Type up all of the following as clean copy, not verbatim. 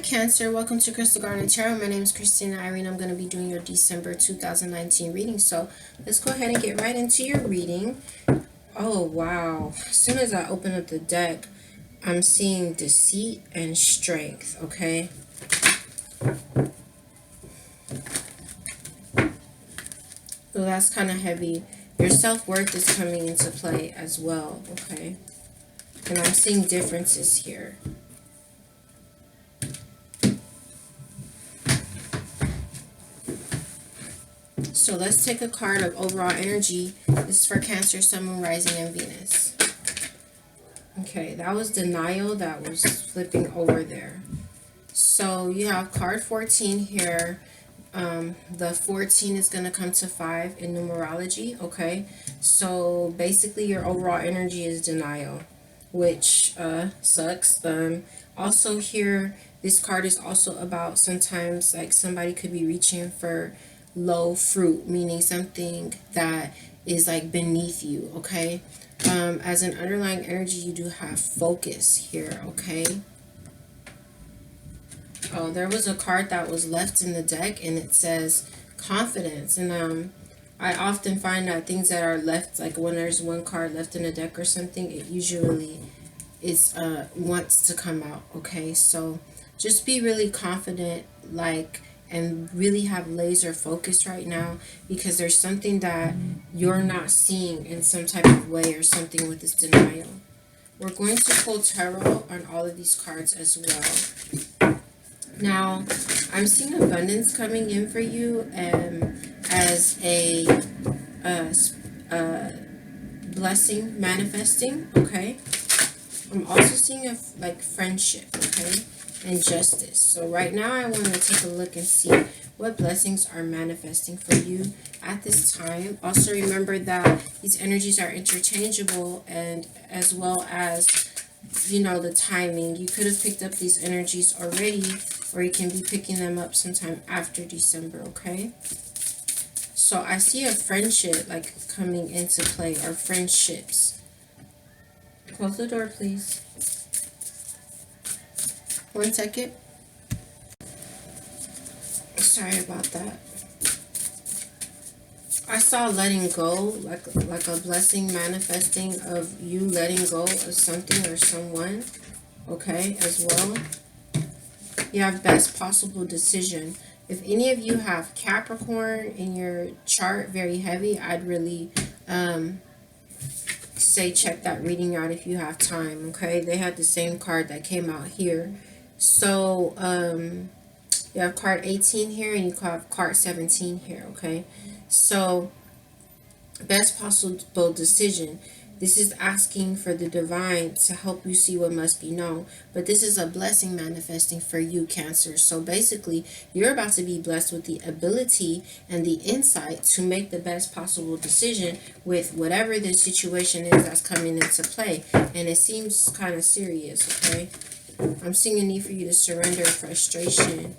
Cancer, welcome to Crystal Garden Tarot. My name is Christina Irene. I'm going to be doing your December 2019 reading. So let's go ahead and get right into your reading. Oh, wow. As soon as I open up the deck, I'm seeing deceit and strength, okay? So that's kind of heavy. Your self-worth is coming into play as well, okay? And I'm seeing differences here. So let's take a card of overall energy. This is for Cancer, Sun, Moon, Rising, and Venus. Okay, that was denial that was flipping over there. So you have card 14 here. The 14 is going to come to 5 in numerology, okay? So basically your overall energy is denial, which sucks. Also here, this card is also about sometimes like somebody could be reaching for low fruit, meaning something that is like beneath you, okay? As an underlying energy, you do have focus here, okay? Oh, there was a card that was left in the deck and it says confidence. And I often find that things that are left, like when there's one card left in a deck or something, it usually is wants to come out, okay? So just be really confident, like, and really have laser focus right now, because there's something that you're not seeing in some type of way or something with this denial. We're going to pull tarot on all of these cards as well. Now, I'm seeing abundance coming in for you as a blessing manifesting, okay? I'm also seeing like friendship, okay? And justice. So right now I want to take a look and see what blessings are manifesting for you at this time. Also remember that these energies are interchangeable, and as well as, you know, the timing. You could have picked up these energies already, or you can be picking them up sometime after December, okay? So I see a friendship like coming into play, or friendships. Close the door, please. 1 second. Sorry about that. I saw letting go, like a blessing manifesting of you letting go of something or someone, okay, as well. You have best possible decision. If any of you have Capricorn in your chart very heavy, I'd really say check that reading out if you have time, okay? They had the same card that came out here. So you have card 18 here and you have card 17 here, okay? So best possible decision. This is asking for the divine to help you see what must be known. But this is a blessing manifesting for you, Cancer. So basically, you're about to be blessed with the ability and the insight to make the best possible decision with whatever the situation is that's coming into play. And it seems kind of serious, okay? I'm seeing a need for you to surrender frustration,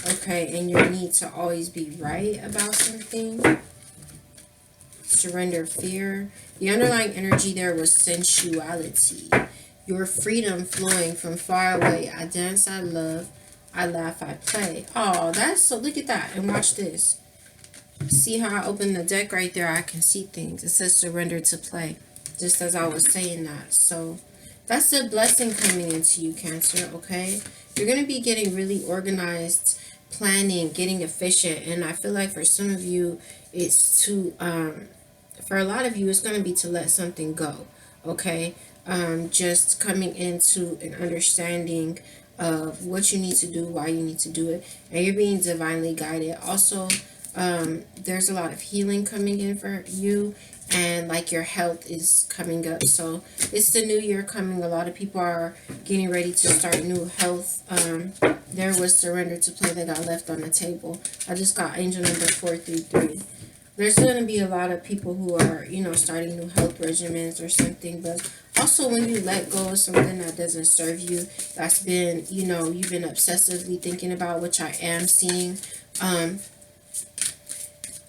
okay, and your need to always be right about something. Surrender fear. The underlying energy there was sensuality. Your freedom flowing from far away. I dance, I love, I laugh, I play. Oh, that's so, look at that and watch this. See how I open the deck right there? I can see things. It says surrender to play, just as I was saying that. So that's the blessing coming into you, Cancer, okay? You're going to be getting really organized, planning, getting efficient. And I feel like for some of you, it's to, for a lot of you, it's going to be to let something go, okay? Just coming into an understanding of what you need to do, why you need to do it. And you're being divinely guided. Also, there's a lot of healing coming in for you, and like your health is coming up. So it's the new year coming. A lot of people are getting ready to start new health. There was surrender to play that got left on the table. I just got angel number 433. There's going to be a lot of people who are, you know, starting new health regimens or something. But also when you let go of something that doesn't serve you, that's been, you know, you've been obsessively thinking about, which I am seeing.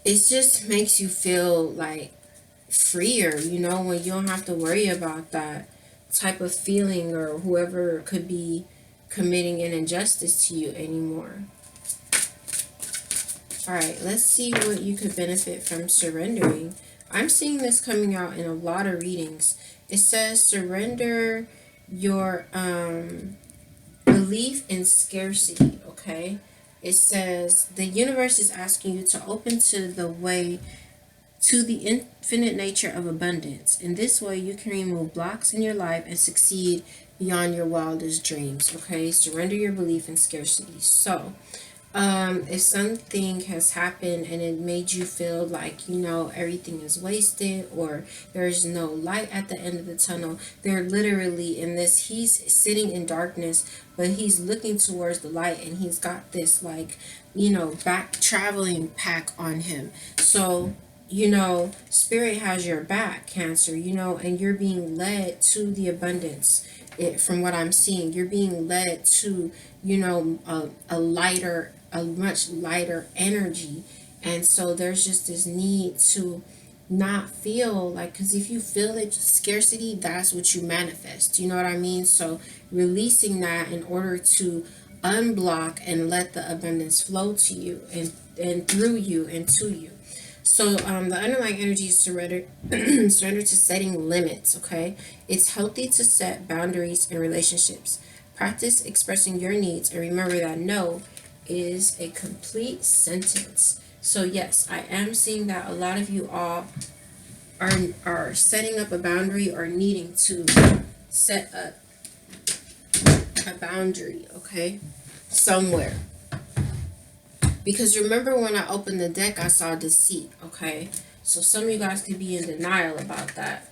It just makes you feel like freer, you know, when you don't have to worry about that type of feeling, or whoever could be committing an injustice to you anymore. All right, let's see what you could benefit from surrendering. I'm seeing this coming out in a lot of readings. It says surrender your belief in scarcity, okay? It says the universe is asking you to open to the way to the infinite nature of abundance. In this way, you can remove blocks in your life and succeed beyond your wildest dreams, okay? Surrender your belief in scarcity. So, if something has happened and it made you feel like, you know, everything is wasted or there's no light at the end of the tunnel, they're literally in this, he's sitting in darkness, but he's looking towards the light, and he's got this, like, you know, back traveling pack on him. So, you know, spirit has your back, Cancer, you know, and you're being led to the abundance. From what I'm seeing, you're being led to, you know, a much lighter energy. And so there's just this need to not feel like, because if you feel it, scarcity, that's what you manifest. You know what I mean? So releasing that in order to unblock and let the abundance flow to you and through you and to you. So the underlying energy is surrender, surrender to setting limits, okay? It's healthy to set boundaries in relationships. Practice expressing your needs, and remember that no is a complete sentence. So yes, I am seeing that a lot of you all are setting up a boundary or needing to set up a boundary, okay? Somewhere. Because remember when I opened the deck, I saw deceit, okay? So some of you guys could be in denial about that.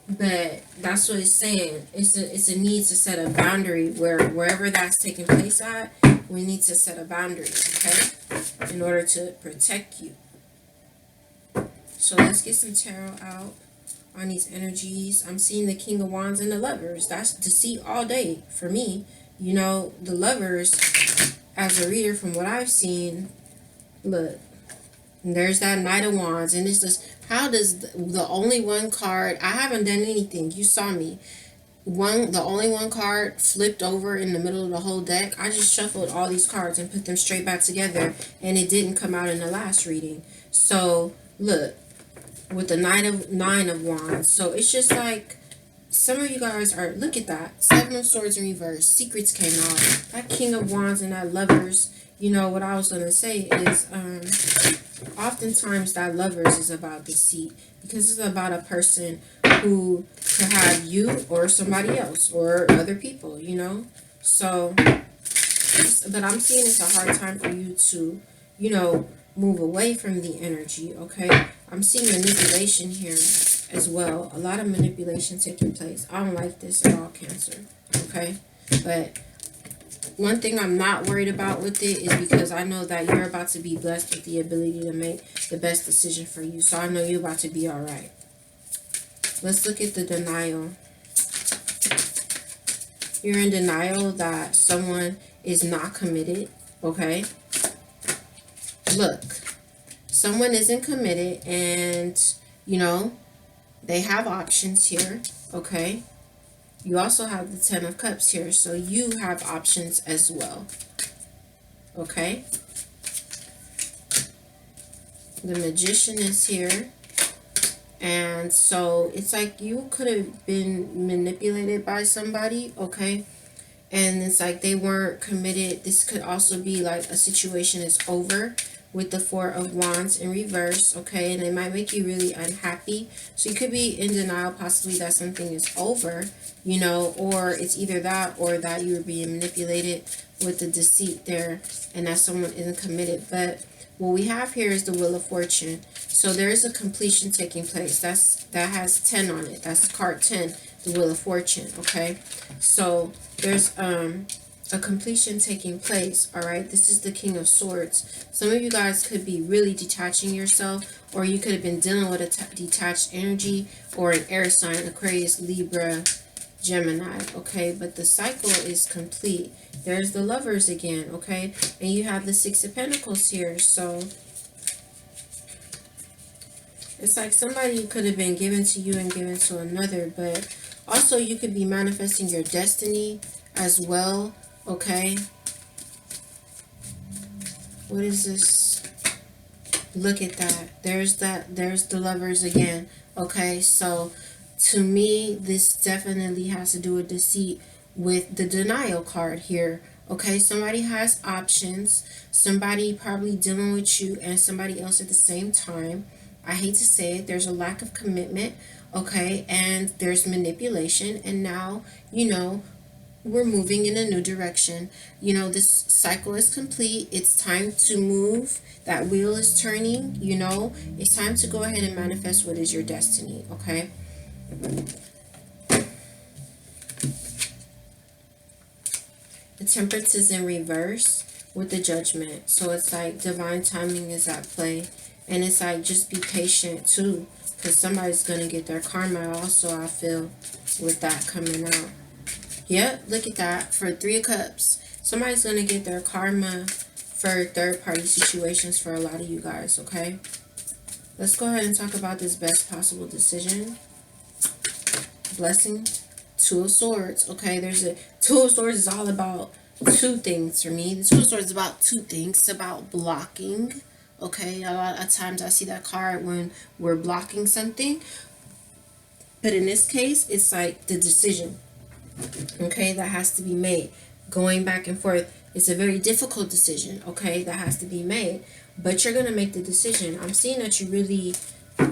But that's what it's saying. It's a need to set a boundary wherever that's taking place at, we need to set a boundary, okay? In order to protect you. So let's get some tarot out on these energies. I'm seeing the King of Wands and the Lovers. That's deceit all day for me. You know, the Lovers, as a reader from what I've seen, look, there's that Knight of Wands, and it's just, how does the only one card, I haven't done anything, you saw me, the only one card flipped over in the middle of the whole deck. I just shuffled all these cards and put them straight back together, and it didn't come out in the last reading. So look, with the Nine of Wands, so it's just like, some of you guys are, look at that, Seven of Swords in reverse, secrets came out, that King of Wands and that Lovers. You know, what I was going to say is, oftentimes that Lovers is about deceit, because it's about a person who could have you or somebody else or other people, you know. So, but I'm seeing it's a hard time for you to, you know, move away from the energy, okay? I'm seeing manipulation here as well. A lot of manipulation taking place. I don't like this at all, Cancer, okay? But one thing I'm not worried about with it is because I know that you're about to be blessed with the ability to make the best decision for you. So I know you're about to be all right. Let's look at the denial. You're in denial that someone is not committed, okay? Look, someone isn't committed, and, you know, they have options here, okay? You also have the Ten of Cups here, so you have options as well, okay? The Magician is here, and so it's like you could have been manipulated by somebody, okay? And it's like they weren't committed. This could also be like a situation is over with the Four of Wands in reverse, okay? And it might make you really unhappy. So you could be in denial, possibly that something is over, you know, or it's either that or that you were being manipulated with the deceit there, and that someone isn't committed. But what we have here is the Wheel of Fortune. So there is a completion taking place. That has 10 on it. That's card 10, the Wheel of Fortune, okay? So there's a completion taking place, all right? This is the King of Swords. Some of you guys could be really detaching yourself, or you could have been dealing with a detached energy, or an air sign, Aquarius, Libra, Gemini, okay? But the cycle is complete. There's the Lovers again, okay? And you have the Six of Pentacles here. So it's like somebody could have been given to you and given to another, but Also, you could be manifesting your destiny as well, okay? What is this? Look at that. There's the Lovers again, okay? So, to me, this definitely has to do with deceit with the denial card here. Okay, somebody has options. Somebody probably dealing with you and somebody else at the same time. I hate to say it, there's a lack of commitment, okay, and there's manipulation, and now, we're moving in a new direction. This cycle is complete. It's time to move. That wheel is turning, it's time to go ahead and manifest what is your destiny, okay? The Temperance is in reverse with the Judgment. So it's like divine timing is at play. And it's like just be patient too. Because somebody's going to get their karma also, I feel, with that coming out. Yep, look at that. For 3 of Cups. Somebody's going to get their karma for third-party situations for a lot of you guys, okay? Let's go ahead and talk about this best possible decision. Blessing. 2 of Swords. Okay, there's a 2 of Swords is all about 2 things for me. The 2 of Swords is about 2 things. It's about blocking. Okay, a lot of times I see that card when we're blocking something. But in this case, it's like the decision. Okay, that has to be made. Going back and forth. It's a very difficult decision. Okay, that has to be made. But you're going to make the decision. I'm seeing that you really...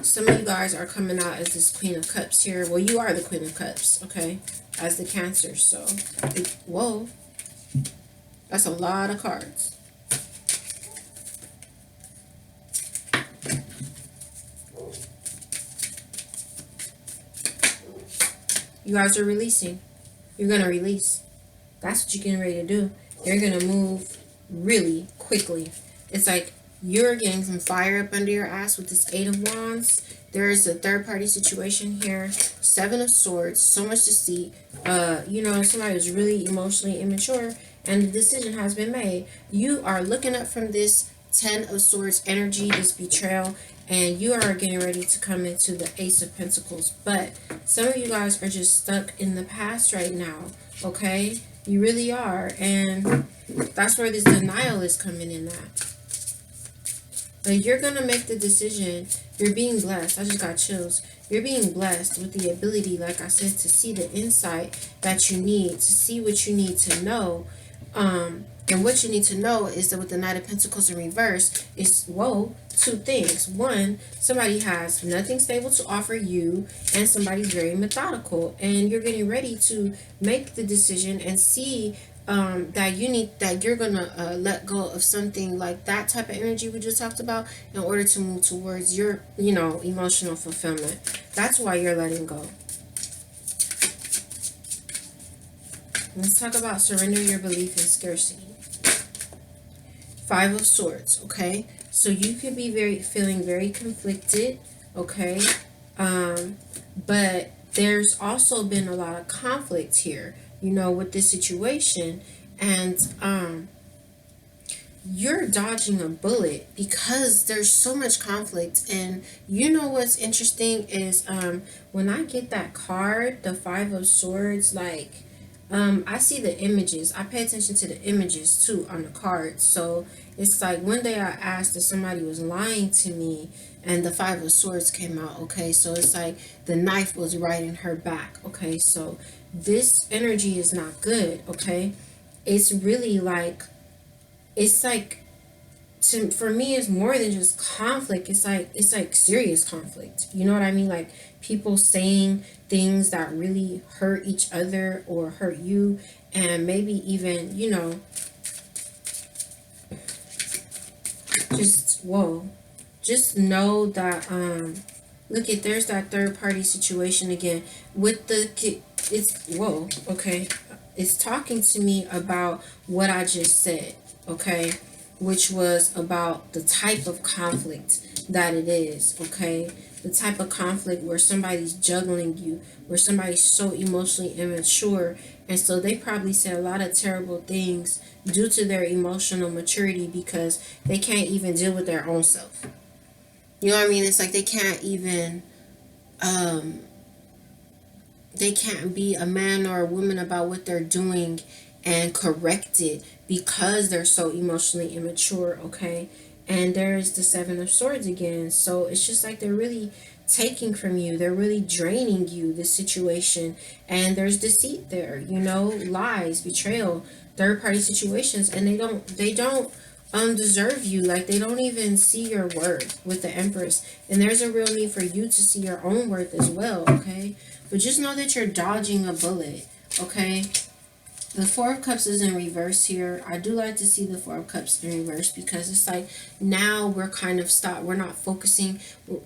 Some of you guys are coming out as this Queen of Cups here. Well, you are the Queen of Cups, okay? As the Cancer, so... Whoa. That's a lot of cards. You guys are releasing. You're going to release. That's what you're getting ready to do. You're going to move really quickly. It's like... You're getting some fire up under your ass with this 8 of Wands. There is a third-party situation here. 7 of Swords. So much deceit. Somebody was really emotionally immature. And the decision has been made. You are looking up from this 10 of Swords energy, this betrayal. And you are getting ready to come into the Ace of Pentacles. But some of you guys are just stuck in the past right now. Okay? You really are. And that's where this denial is coming in at. But you're going to make the decision. You're being blessed. I just got chills. You're being blessed with the ability, like I said, to see the insight that you need, to see what you need to know. And what you need to know is that with the Knight of Pentacles in reverse, it's, 2 things. 1, somebody has nothing stable to offer you, and somebody's very methodical. And you're getting ready to make the decision and see that you're gonna let go of something like that type of energy we just talked about in order to move towards your emotional fulfillment. That's why you're letting go. Let's talk about surrender your belief in scarcity. 5 of Swords. Okay, so you could be feeling very conflicted, okay, but there's also been a lot of conflict here, with this situation, and you're dodging a bullet because there's so much conflict. And what's interesting is when I get that card, the 5 of Swords, like I see the images. I pay attention to the images too on the cards. So it's like one day I asked if somebody was lying to me, and the 5 of Swords came out. Okay, so it's like the knife was right in her back. Okay, so this energy is not good. Okay, it's really like, for me, it's more than just conflict. It's like serious conflict. You know what I mean? Like people saying things that really hurt each other or hurt you, and maybe even just know that look at, there's that third party situation again with it's talking to me about what I just said, okay, which was about the type of conflict that it is, okay, the type of conflict where somebody's juggling you, where somebody's so emotionally immature, and so they probably say a lot of terrible things due to their emotional maturity because they can't even deal with their own self. You know what I mean? It's like they can't even they can't be a man or a woman about what they're doing and correct it because they're so emotionally immature, okay? And there's the Seven of Swords again. So it's just like they're really taking from you. They're really draining you, this situation. And there's deceit there, you know, lies, betrayal, third party situations, and they don't deserve you. Like, they don't even see your worth with the Empress. And there's a real need for you to see your own worth as well, okay? But just know that you're dodging a bullet, okay? The Four of Cups is in reverse here. I do like to see the Four of Cups in reverse because it's like now we're kind of stopped. We're not focusing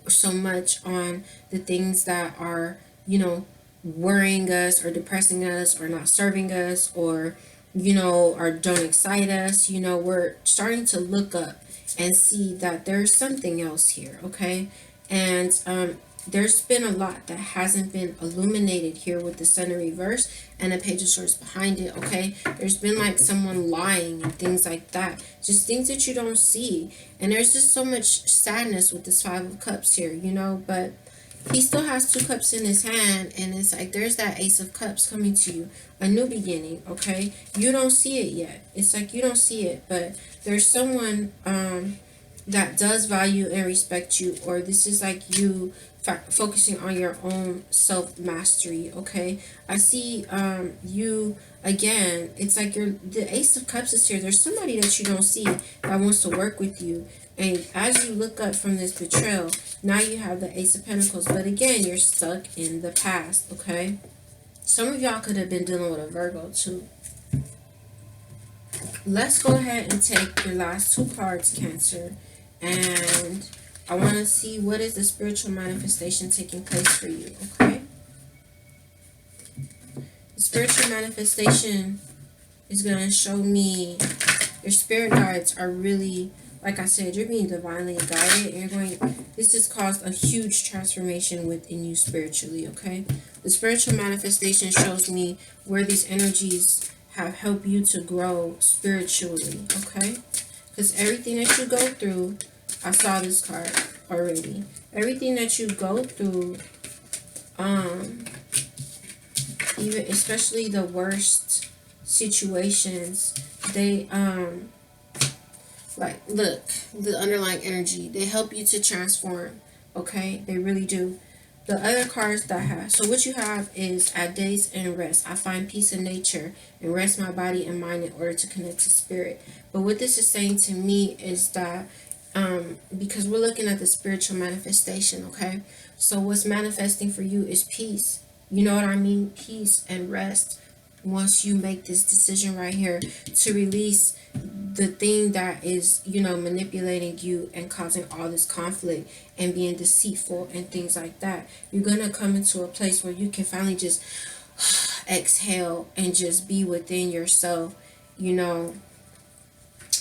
so much on the things that are, you know, worrying us or depressing us or not serving us or, you know, or don't excite us. You know, we're starting to look up and see that there's something else here, okay? And there's been a lot that hasn't been illuminated here with the Sun in reverse and the Page of Swords behind it, okay? There's been like someone lying and things like that. Just things that you don't see. And there's just so much sadness with this Five of Cups here, you know? But he still has two cups in his hand, and it's like there's that Ace of Cups coming to you. A new beginning, okay? You don't see it yet. It's like you don't see it, but there's someone that does value and respect you, or this is like you focusing on your own self mastery, okay? I see you again. It's like the Ace of Cups is here. There's somebody that you don't see that wants to work with you, and as you look up from this betrayal, now you have the Ace of Pentacles. But again, you're stuck in the past, okay? Some of y'all could have been dealing with a Virgo too. Let's go ahead and take your last two cards, Cancer. And I want to see what is the spiritual manifestation taking place for you, okay? The spiritual manifestation is going to show me your spirit guides are really, like I said, you're being divinely guided. And this has caused a huge transformation within you spiritually, okay? The spiritual manifestation shows me where these energies have helped you to grow spiritually, okay? Because everything that you go through, I saw this card already. Everything that you go through, even especially the worst situations, they like, look, the underlying energy, they help you to transform, okay? They really do. The other cards that I have, so what you have is at days and rest. I find peace in nature and rest my body and mind in order to connect to spirit. But what this is saying to me is that because we're looking at the spiritual manifestation, okay? So what's manifesting for you is peace. You know what I mean? Peace and rest. Once you make this decision right here to release the thing that is, you know, manipulating you and causing all this conflict and being deceitful and things like that, you're going to come into a place where you can finally just exhale and just be within yourself, you know.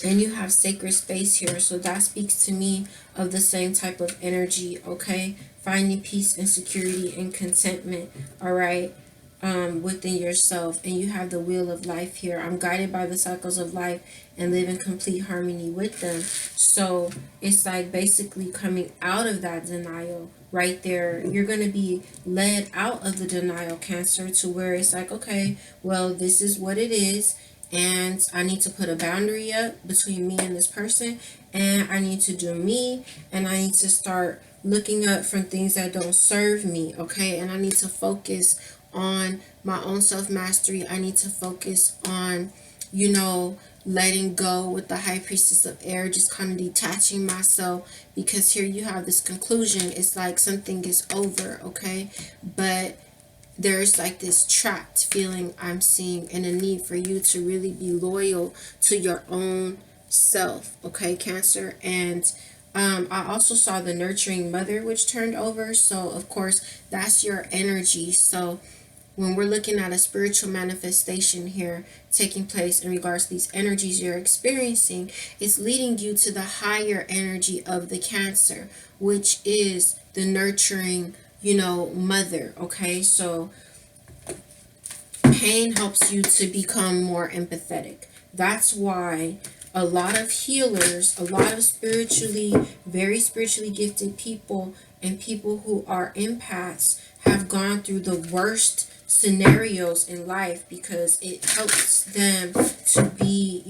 And you have sacred space here, so that speaks to me of the same type of energy, okay? Finding peace and security and contentment, all right, within yourself. And you have the wheel of life here. I'm guided by the cycles of life and live in complete harmony with them. So it's like basically coming out of that denial right there. You're going to be led out of the denial, Cancer, to where it's like, okay, well, this is what it is. And I need to put a boundary up between me and this person, and I need to do me, and I need to start looking up from things that don't serve me, okay? And I need to focus on my own self-mastery. I need to focus on, you know, letting go with the High Priestess of Air, just kind of detaching myself, because here you have this conclusion. It's like something is over, okay? But there's like this trapped feeling I'm seeing, and a need for you to really be loyal to your own self, okay, Cancer? And I also saw the nurturing mother, which turned over. So of course that's your energy. So when we're looking at a spiritual manifestation here taking place in regards to these energies you're experiencing, it's leading you to the higher energy of the Cancer, which is the nurturing, you know, mother, okay? So pain helps you to become more empathetic. That's why a lot of healers, a lot of very spiritually gifted people and people who are empaths have gone through the worst scenarios in life because it helps them to be,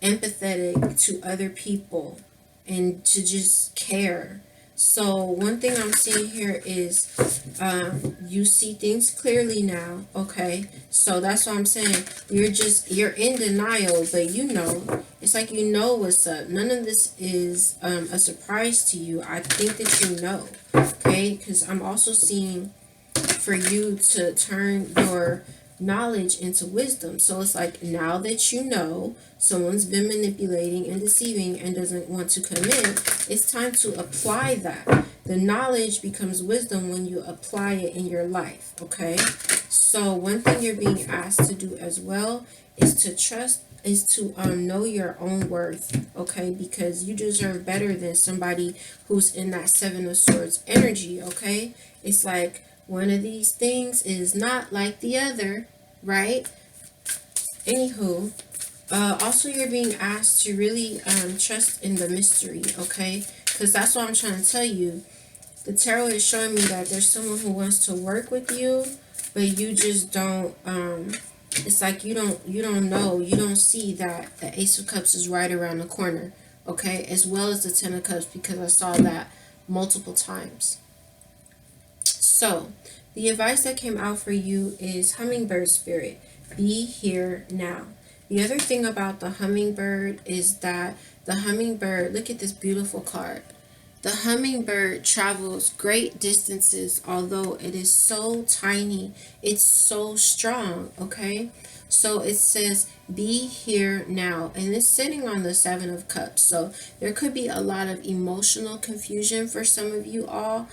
empathetic to other people and to just care. So one thing I'm seeing here is you see things clearly now, okay? So that's what I'm saying. You're in denial, but it's like what's up. None of this is a surprise to you. I think that okay? Because I'm also seeing for you to turn your knowledge into wisdom. So it's like now that someone's been manipulating and deceiving and doesn't want to commit, it's time to apply that. The knowledge becomes wisdom when you apply it in your life, okay? So one thing you're being asked to do as well is to trust, is to know your own worth, okay? Because you deserve better than somebody who's in that Seven of Swords energy, okay? It's like one of these things is not like the other, right? Anywho, also you're being asked to really trust in the mystery, okay? Because that's what I'm trying to tell you. The tarot is showing me that there's someone who wants to work with you, but you just don't, it's like you don't know, you don't see that the Ace of Cups is right around the corner, okay? As well as the Ten of Cups, because I saw that multiple times. So, the advice that came out for you is hummingbird spirit. Be here now. The other thing about the hummingbird is that the hummingbird, look at this beautiful card. The hummingbird travels great distances, although it is so tiny. It's so strong, okay? So it says, be here now. And it's sitting on the Seven of Cups. So there could be a lot of emotional confusion for some of you all.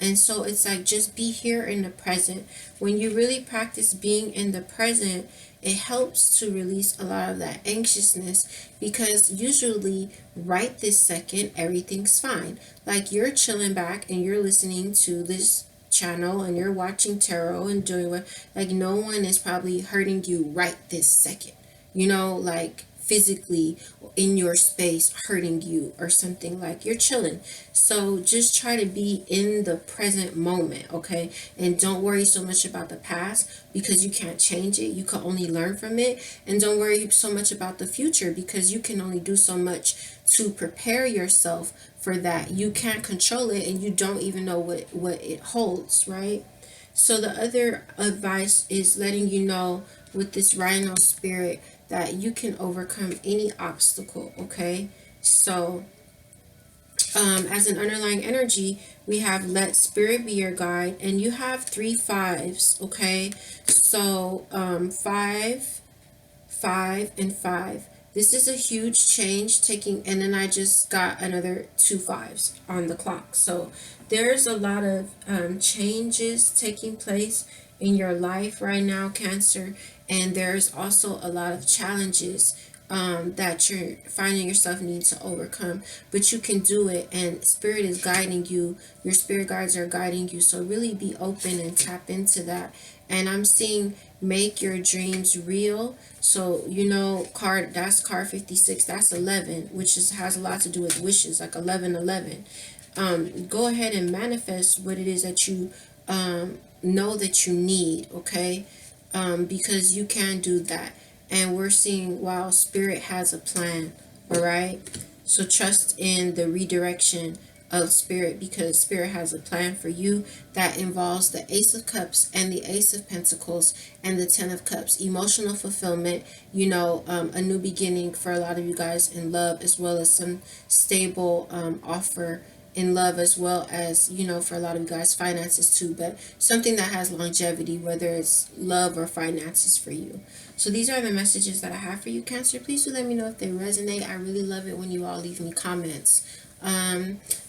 And so it's like, just be here in the present. When you really practice being in the present, it helps to release a lot of that anxiousness, because usually right this second, everything's fine. Like you're chilling back and you're listening to this channel and you're watching tarot and doing like no one is probably hurting you right this second, like physically in your space hurting you or something. Like you're chilling. So just try to be in the present moment, okay? And don't worry so much about the past, because you can't change it. You can only learn from it. And don't worry so much about the future, because you can only do so much to prepare yourself for that. You can't control it, and you don't even know what it holds, right? So the other advice is letting you know with this rhino spirit that you can overcome any obstacle, okay? So as an underlying energy, we have let spirit be your guide, and you have 3 5s, okay? So 5, 5, and 5. This is a huge change taking, and then I just got another 2 5s on the clock. So there's a lot of changes taking place in your life right now, Cancer, and there's also a lot of challenges that you're finding yourself needing to overcome, but you can do it, and spirit is guiding you. Your spirit guides are guiding you, so really be open and tap into that. And I'm seeing make your dreams real. So that's card 56, that's 11, which has a lot to do with wishes, like 1111. Go ahead and manifest what it is that you know that you need, okay? Because you can do that. And we're seeing, wow, spirit has a plan, all right? So trust in the redirection of spirit, because spirit has a plan for you that involves the Ace of Cups and the Ace of Pentacles and the Ten of Cups. Emotional fulfillment, a new beginning for a lot of you guys in love, as well as some stable offer in love, as well as for a lot of you guys finances too, but something that has longevity, whether it's love or finances for you. So these are the messages that I have for you, Cancer. Please do let me know if they resonate. I really love it when you all leave me comments.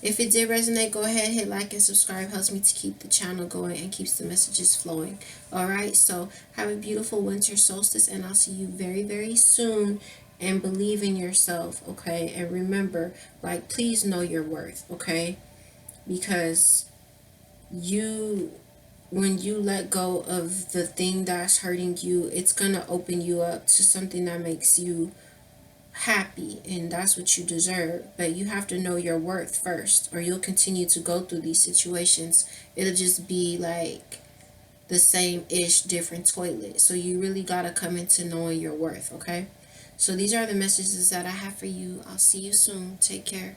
If it did resonate, go ahead, hit like and subscribe. Helps me to keep the channel going and keeps the messages flowing. All right, so have a beautiful winter solstice, and I'll see you very, very soon. And believe in yourself, okay? And remember, like, please know your worth, okay? Because when you let go of the thing that's hurting you, it's gonna open you up to something that makes you happy, and that's what you deserve. But you have to know your worth first, or you'll continue to go through these situations. It'll just be like the same-ish, different toilet. So you really got to come into knowing your worth, okay? So these are the messages that I have for you. I'll see you soon. Take care.